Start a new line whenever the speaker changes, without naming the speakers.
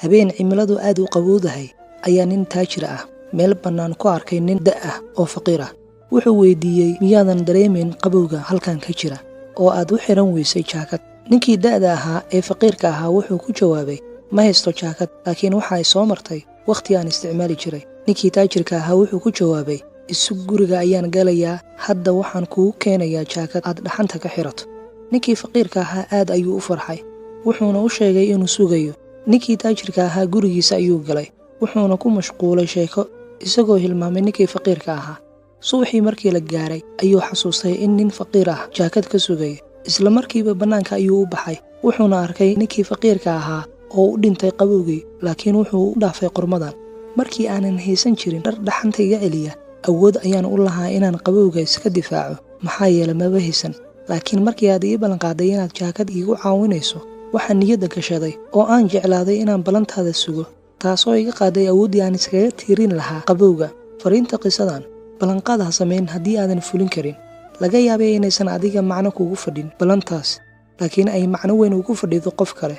habeen cimiladu aad u qabowdahay ayaa nin taajir ah meel bannaan ku arkay nin da' ah oo faqiir ah. wuxuu weydiiyey, miyaadan dareemayn qabowga halkan ka jira oo aad u xiran weysay jaakad? ninkii da'da ahaa ee faqiirka ahaa wuxuu ku jawaabay, ma haysto jaakad, laakiin waxa ay soo martay wakhti aan isticmaali jiray. ninkii taajirka ahaa wuxuu ku jawaabay, isug guriga ayaan galayaa, hadda waxaan kugu keenayaa jaakad aad dhaxanta ka xirato. ninkii faqiirka ahaa aad ayuu u farxay, wuxuuna u sheegay inuu sugayo. ninkii taajirka ahaa gurigiisa ayuu galay, wuxuuna ku mashquulay sheeko isagoo hilmaamay ninkii faqiirka ahaa. subaxii markii la gaaray ayuu xasuustay in nin faqiir ah jaakad ka sugaya. isla markiiba bannaanka ayuu u baxay, wuxuuna arkay ninkii faqiirka ahaa oo u dhintay qabowgii, laakiin wuxuu u dhaafay qormadan. markii aanan haysan jirin dhar dhaxanta iga celiya, awood ayaan u lahaa inaan qabowga iska difaaco, maxaa yeelay maba haysan. laakiin markii aad ii ballanqaaday inaad jaakad iigu caawinayso, waxaan niyadda gashaday oo aan jeclaaday inaan ballantaada sugo, taasoo iga qaaday awooddii aan iskaga tiirin lahaa qabowga. fariinta qisadan, ballanqaad ha samayn haddii aadan fulin karin. laga yaabay inaysan adiga macno kugu fadhin ballantaas, laakiin ay macno weyn ugu fadhido qof kale.